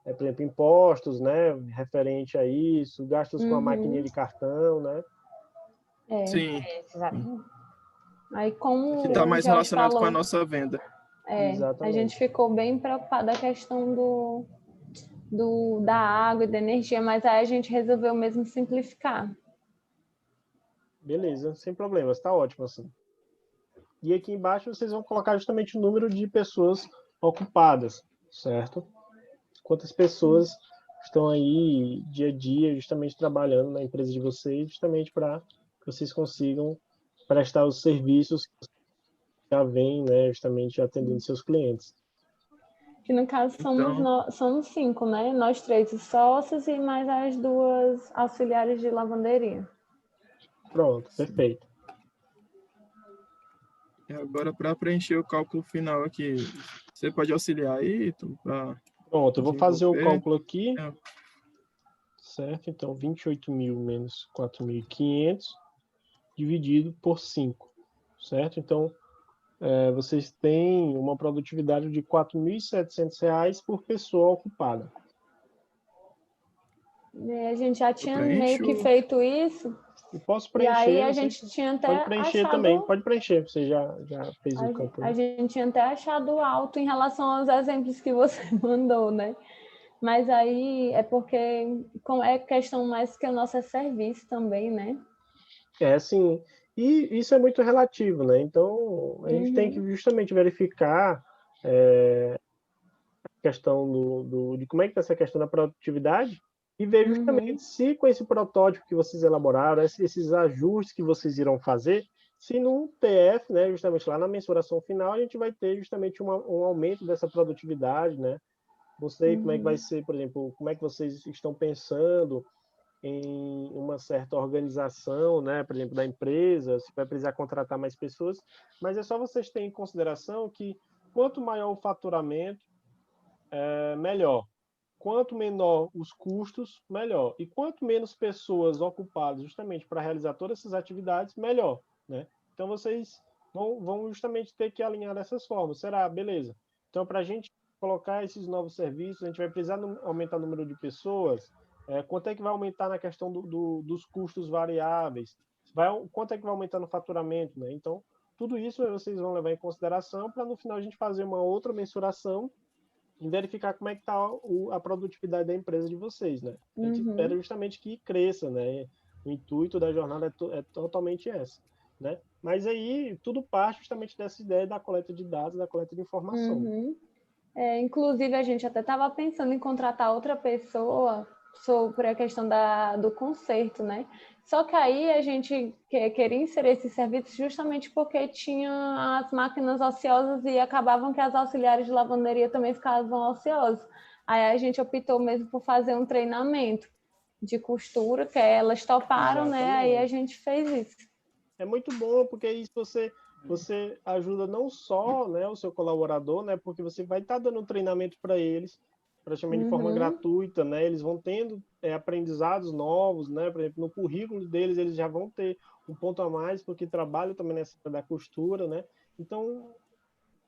por exemplo, impostos, né? Referente a isso, gastos com a maquininha de cartão, né? Sim, Exatamente. Aí, que como está o mais Jorge relacionado com a falou, nossa venda. a gente Exatamente. ficou bem preocupada com a questão da água e da energia, mas aí a gente resolveu mesmo simplificar. Beleza, sem problemas, tá ótimo assim. E aqui embaixo vocês vão colocar justamente o número de pessoas ocupadas, certo? Quantas pessoas estão aí dia a dia justamente trabalhando na empresa de vocês, justamente para que vocês consigam prestar os serviços que já vêm, né, justamente atendendo seus clientes. Que no caso Então, somos 5, né? Nós 3 os sócios e mais as 2 auxiliares de lavanderia. Pronto, perfeito. e agora para preencher o cálculo final aqui, você pode auxiliar aí para Pronto, eu vou fazer o desenvolver? cálculo aqui, É, certo? Então, 28.000 menos 4.500 dividido por 5, certo? Então, vocês têm uma produtividade de R$ 4.700 por pessoa ocupada. A gente já eu tinha meio que preencho. feito isso, E posso e aí preencher, a você gente tinha pode até preencher também, achado, pode preencher, você já fez o campo, a né? gente tinha até achado alto em relação aos exemplos que você mandou, né? Mas aí é porque é questão mais que o nosso é serviço também, né? É assim, e isso é muito relativo, né? Então, a gente tem que justamente verificar a questão de como é que está essa questão da produtividade e ver justamente se com esse protótipo que vocês elaboraram, esses ajustes que vocês irão fazer, se no TF, né, justamente lá na mensuração final, a gente vai ter justamente um aumento dessa produtividade, né? Não sei como é que vai ser, por exemplo, como é que vocês estão pensando em uma certa organização, né, por exemplo, da empresa, se vai precisar contratar mais pessoas, mas é só vocês terem em consideração que quanto maior o faturamento, melhor. Quanto menor os custos, melhor. E quanto menos pessoas ocupadas justamente para realizar todas essas atividades, melhor, né? Então vocês vão justamente ter que alinhar dessas formas. Será? Beleza. Então, para a gente colocar esses novos serviços, a gente vai precisar aumentar o número de pessoas. Quanto é que vai aumentar na questão dos custos variáveis? Quanto é que vai aumentar no faturamento, né? Então, tudo isso vocês vão levar em consideração para no final a gente fazer uma outra mensuração e verificar como é que está a produtividade da empresa de vocês, né? A gente espera justamente que cresça, né? O intuito da jornada é totalmente essa, né? Mas aí tudo parte justamente dessa ideia da coleta de dados, da coleta de informação. Inclusive, a gente até estava pensando em contratar outra pessoa sobre a questão do conserto, né? Só que aí a gente queria inserir esse serviço justamente porque tinha as máquinas ociosas e acabavam que as auxiliares de lavanderia também ficavam ociosas. Aí a gente optou mesmo por fazer um treinamento de costura, que elas toparam, né? Aí a gente fez isso. É muito bom, porque isso você ajuda não só, né, o seu colaborador, né, porque você vai estar dando um treinamento para eles, praticamente de forma gratuita, né, eles vão tendo aprendizados novos, né, por exemplo, no currículo deles eles já vão ter um ponto a mais, porque trabalham também nessa da costura, né, então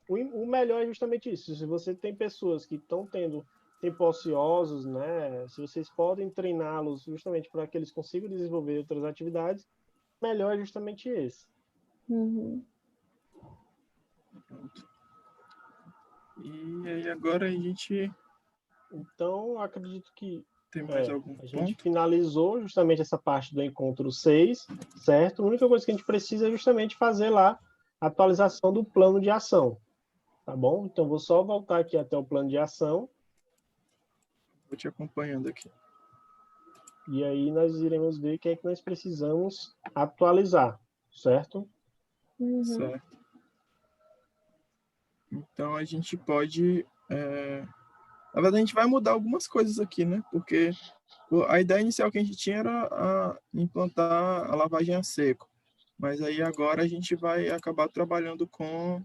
o melhor é justamente isso, se você tem pessoas que estão tendo tempo ociosos, né, se vocês podem treiná-los justamente para que eles consigam desenvolver outras atividades, melhor é justamente esse. E aí agora a gente Então, acredito que tem mais algum a gente ponto? finalizou justamente essa parte do encontro 6, certo? A única coisa que a gente precisa é justamente fazer lá a atualização do plano de ação, tá bom? Então, vou só voltar aqui até o plano de ação Vou te acompanhando aqui. e aí nós iremos ver o que é que nós precisamos atualizar, certo? Certo. Então, a gente pode... na verdade, a gente vai mudar algumas coisas aqui, né? Porque a ideia inicial que a gente tinha era implantar a lavagem a seco. Mas aí agora a gente vai acabar trabalhando com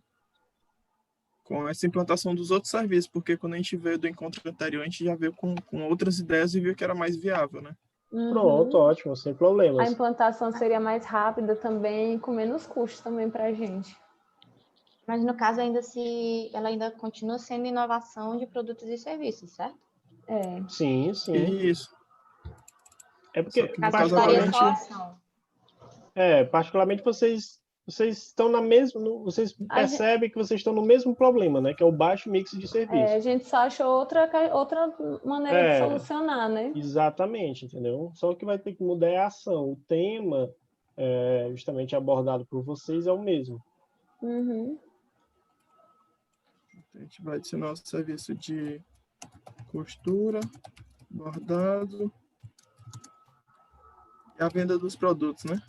essa implantação dos outros serviços, porque quando a gente veio do encontro anterior, a gente já veio com outras ideias e viu que era mais viável, né? Pronto, ótimo, sem A problemas. implantação seria mais rápida também, com menos custo também para a gente. Mas no caso ela ainda continua sendo inovação de produtos e serviços, certo? Sim, sim. Isso. É Só porque, que no Caso caso agora a estaria gente... só a ação. particularmente vocês estão na mesma, vocês percebem que vocês estão no mesmo problema, né? Que é o baixo mix de A serviço. gente só achou outra maneira de solucionar, né? Exatamente, entendeu? Só o que vai ter que mudar é a ação. O tema, justamente abordado por vocês, é o mesmo. A gente vai adicionar o serviço de costura, bordado e a venda dos produtos, né?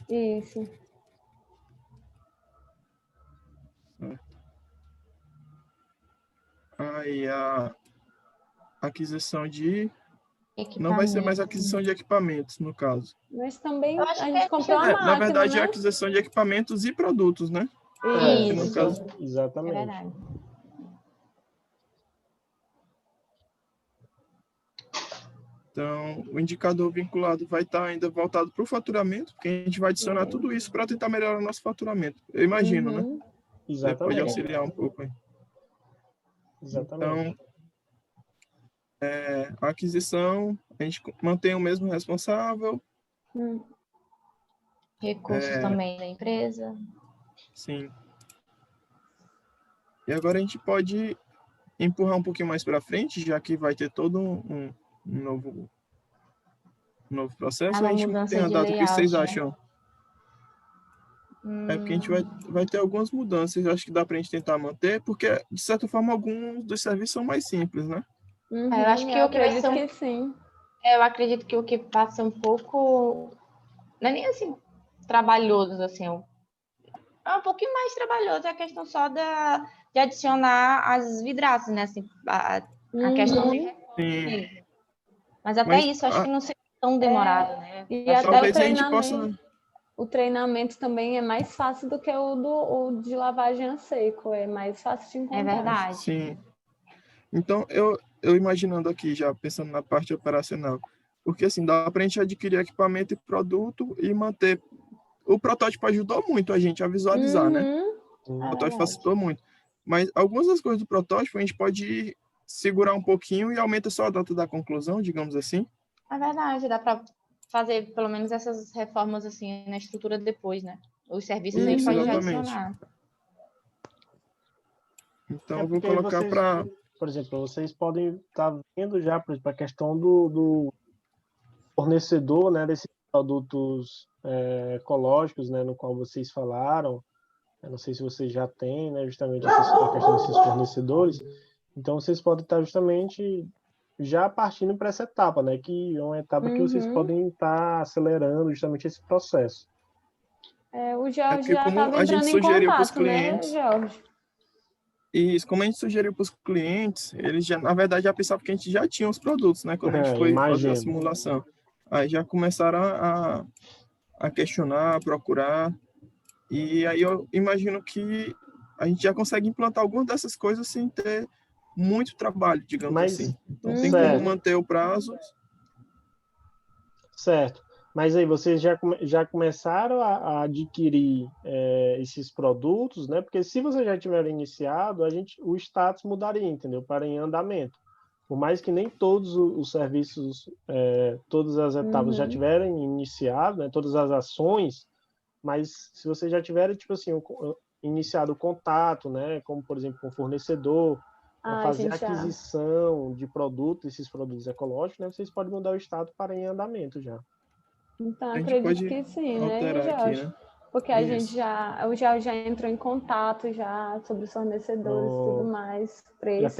Isso. Aí a aquisição de... Não vai ser mais aquisição de equipamentos, no caso. Mas também Eu acho a que gente comprou uma Na máquina, verdade, é a né? aquisição de equipamentos e produtos, né? Isso. No caso. É Exatamente. verdade. Então, o indicador vinculado vai estar ainda voltado para o faturamento, porque a gente vai adicionar tudo isso para tentar melhorar o nosso faturamento. Eu imagino, né? Você pode Exatamente. auxiliar um pouco aí. Exatamente. Então, a aquisição, a gente mantém o mesmo responsável. Recursos também da empresa. Sim. E agora a gente pode empurrar um pouquinho mais para frente, já que vai ter todo um novo processo. Uma A gente mudança tem a de data, o que vocês layout, né? acham? É porque a gente vai ter algumas mudanças, eu acho que dá para a gente tentar manter, porque, de certa forma, alguns dos serviços são mais simples, né? Eu acho que eu o que vai ser acredito que sim. Eu acredito que o que vai ser um pouco... Não é nem assim trabalhoso, assim. É um pouquinho mais trabalhoso, é a questão só de adicionar as vidraças, né? Assim, a questão de Sim. Mas até Mas isso, acho que não seria tão demorado, né? E Acho que até o talvez a gente possa... treinamento. O treinamento também é mais fácil do que o de lavagem a seco. É mais fácil de encontrar. É verdade. Sim. Então, eu imaginando aqui, já pensando na parte operacional, porque assim, dá para a gente adquirir equipamento e produto e manter. O protótipo ajudou muito a gente a visualizar, né? O protótipo facilitou muito. Mas algumas das coisas do protótipo a gente pode segurar um pouquinho e aumenta só a data da conclusão, digamos assim. É verdade, dá para fazer pelo menos essas reformas assim na estrutura depois, né? Os serviços a gente pode já adicionar. Então, eu vou colocar para... Por exemplo, vocês podem estar vendo já, por exemplo, a questão do fornecedor, né, desses produtos ecológicos, né, no qual vocês falaram. Eu não sei se vocês já têm, né, justamente a questão desses fornecedores. Então, vocês podem estar justamente já partindo para essa etapa, né, que é uma etapa que vocês podem estar acelerando justamente esse processo. O Jorge já como estava a gente entrando em sugeriu para os contato, né, clientes, Jorge? isso, como a gente sugeriu para os clientes, eles já, na verdade, já pensavam que a gente já tinha os produtos, né, quando a gente foi fazer a simulação. Aí já começaram a questionar, a procurar, e aí eu imagino que a gente já consegue implantar algumas dessas coisas sem ter muito trabalho, digamos assim. Então tem como manter o prazo. Certo. Mas aí vocês já começaram a adquirir esses produtos, né? Porque se vocês já tiverem iniciado, o status mudaria, entendeu? Para em andamento. Por mais que nem todos os serviços, todas as etapas já tiverem iniciado, né? Todas as ações, mas se vocês já tiverem, tipo assim, iniciado o contato, né? Como, por exemplo, com o fornecedor, para fazer a aquisição de produtos, esses produtos ecológicos, né? Vocês podem mudar o status para em andamento já. Então, acredito que sim, né, Jorge? Aqui, né? Porque a gente já entrou em contato já sobre os fornecedores e tudo mais, preço. Já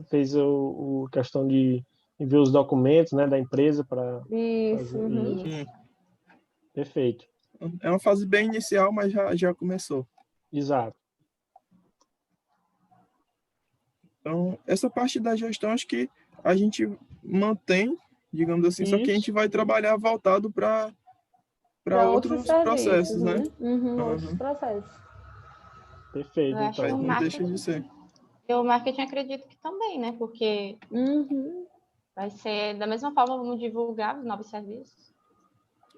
fez o questão de enviar os documentos, né, da empresa para isso. isso. Perfeito. É uma fase bem inicial, mas já começou. Exato. Então, essa parte da gestão, acho que a gente mantém, digamos assim, só que a Isso. gente vai trabalhar voltado para Para outros outros serviços, processos, né? né? Uhum, outros Aham. processos. Eu Perfeito, acho que Mas então. não deixa de ser. o marketing acredito que também, né? Porque Uhum, vai ser da mesma forma, vamos divulgar os novos serviços.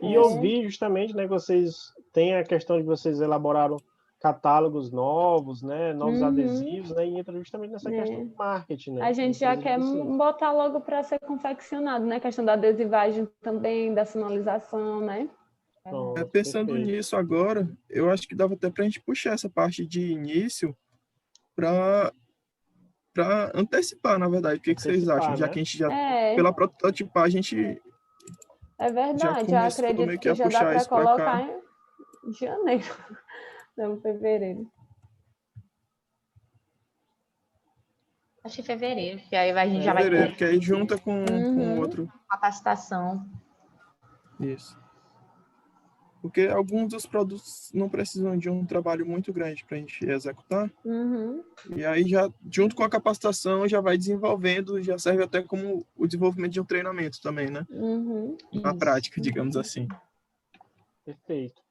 E eu é. vi justamente, né, que vocês têm a questão de vocês elaboraram catálogos novos, né, novos Uhum, adesivos, né, e entra justamente nessa questão é. do marketing, A né, da gente já empresa de quer vocês. botar logo para ser confeccionado, né? A questão da adesivagem também, da sinalização, né? Pronto, Pensando perfeito. nisso agora, eu acho que dava até para a gente puxar essa parte de início para antecipar, na verdade. O que vocês acham? Antecipar, Já que né? a gente já, É, pela prototipagem, a gente é já verdade. Eu começou acredito meio que que a já dá puxar para isso para cá. colocar em janeiro, não, fevereiro. Acho que fevereiro, que aí a gente já vai Fevereiro, ter que aí junta com Uhum, outro. capacitação. Isso. Porque alguns dos produtos não precisam de um trabalho muito grande para a gente executar. uhum, E aí já, junto com a capacitação, já vai desenvolvendo, já serve até como o desenvolvimento de um treinamento também, né? uhum. Na Isso. prática, digamos assim. Perfeito.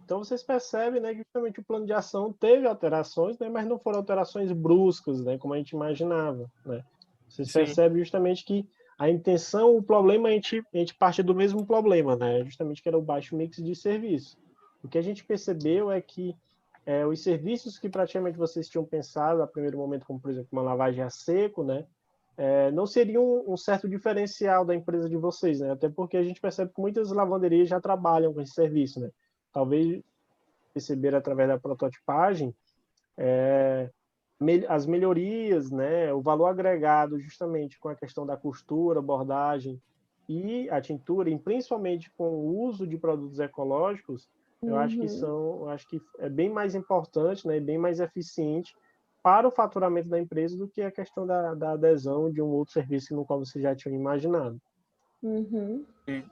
Então vocês percebem, né, que justamente o plano de ação teve alterações, né, mas não foram alterações bruscas, né, como a gente imaginava, né. Vocês Sim, percebem justamente que a intenção, o problema, a gente parte do mesmo problema, né, justamente que era o baixo mix de serviço. O que a gente percebeu é que os serviços que praticamente vocês tinham pensado a primeiro momento, como por exemplo uma lavagem a seco, né, não seria um certo diferencial da empresa de vocês, né? Até porque a gente percebe que muitas lavanderias já trabalham com esse serviço, né? Talvez perceber através da prototipagem as melhorias, né? O valor agregado justamente com a questão da costura, bordagem e a tintura, e principalmente com o uso de produtos ecológicos, Uhum, eu acho que é bem mais importante, né? E bem mais eficiente para o faturamento da empresa do que a questão da adesão de um outro serviço no qual você já tinha imaginado. uhum. sim.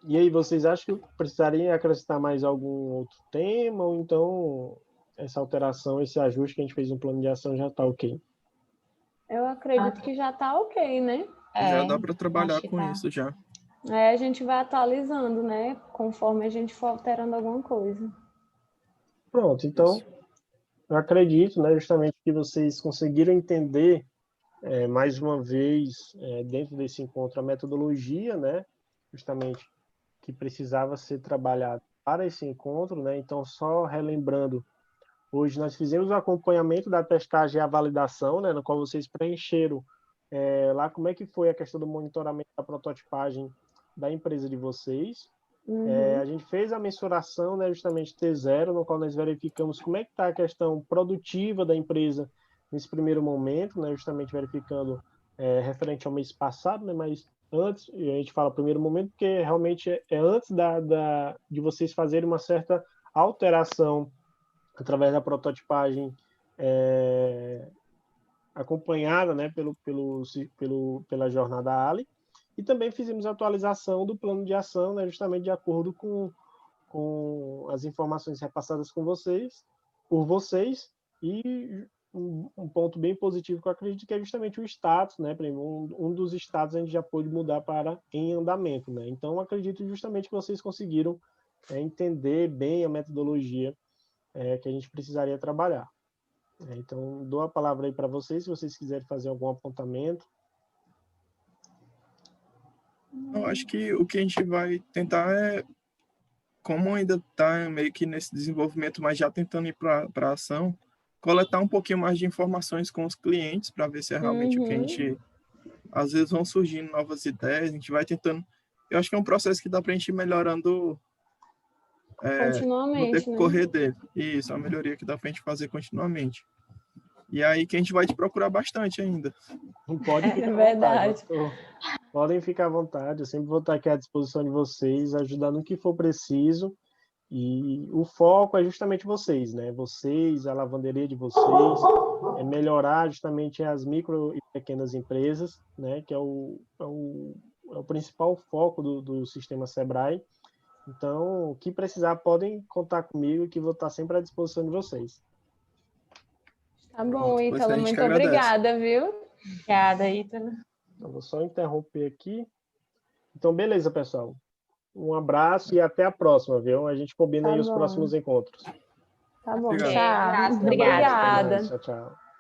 E aí, vocês acham que precisaria acrescentar mais algum outro tema, ou então essa alteração, esse ajuste que a gente fez no plano de ação já está ok? Eu acredito que já tá ok, né? Já É, dá para acho trabalhar que com tá. isso já. Aí a gente vai atualizando, né? Conforme a gente for alterando alguma coisa. Pronto, então Isso. eu acredito, né, justamente que vocês conseguiram entender mais uma vez, dentro desse encontro, a metodologia, né, justamente que precisava ser trabalhada para esse encontro, né? Então, só relembrando, hoje nós fizemos o acompanhamento da testagem e a validação, né, no qual vocês preencheram lá como é que foi a questão do monitoramento da prototipagem da empresa de vocês. A Uhum, gente fez a mensuração, né, justamente T0, no qual nós verificamos como é que está a questão produtiva da empresa nesse primeiro momento, né, justamente verificando referente ao mês passado, né, mas antes, a gente fala primeiro momento porque realmente é antes de vocês fazerem uma certa alteração através da prototipagem acompanhada, né, pela jornada Ali, e também fizemos a atualização do plano de ação, né, justamente de acordo com as informações repassadas por vocês, e um ponto bem positivo que eu acredito que é justamente o status, né? Um dos status a gente já pôde mudar para em andamento, né? Então, acredito justamente que vocês conseguiram entender bem a metodologia que a gente precisaria trabalhar. Então, dou a palavra aí para vocês, se vocês quiserem fazer algum apontamento. Eu acho que o que a gente vai tentar é, como ainda está meio que nesse desenvolvimento, mas já tentando ir para a ação, coletar um pouquinho mais de informações com os clientes para ver se é realmente o que a uhum. gente. Às vezes vão surgindo novas ideias, a gente vai tentando. Eu acho que é um processo que dá para a gente ir melhorando no Continuamente, né? decorrer dele. Isso, é uma melhoria que dá para a gente fazer continuamente. E aí que a gente vai te procurar bastante ainda. Não pode É ficar à vontade. verdade. Podem ficar à vontade, eu sempre vou estar aqui à disposição de vocês, ajudando no que for preciso. E o foco é justamente vocês, né? Vocês, a lavanderia de vocês, melhorar justamente as micro e pequenas empresas, né? Que é o principal foco do sistema Sebrae. Então, o que precisar, podem contar comigo, que vou estar sempre à disposição de vocês. Tá bom, Pronto, pois a Ítalo, gente muito que agradece. obrigada, viu? Obrigada, Ítalo. Eu vou só interromper aqui. Então, beleza, pessoal. Um abraço e até a próxima, viu? A gente combina Tá aí os bom. próximos encontros. Tá bom, Obrigado. tchau. Um abraço, Até mais, obrigada. até mais. Obrigada. Tchau, tchau.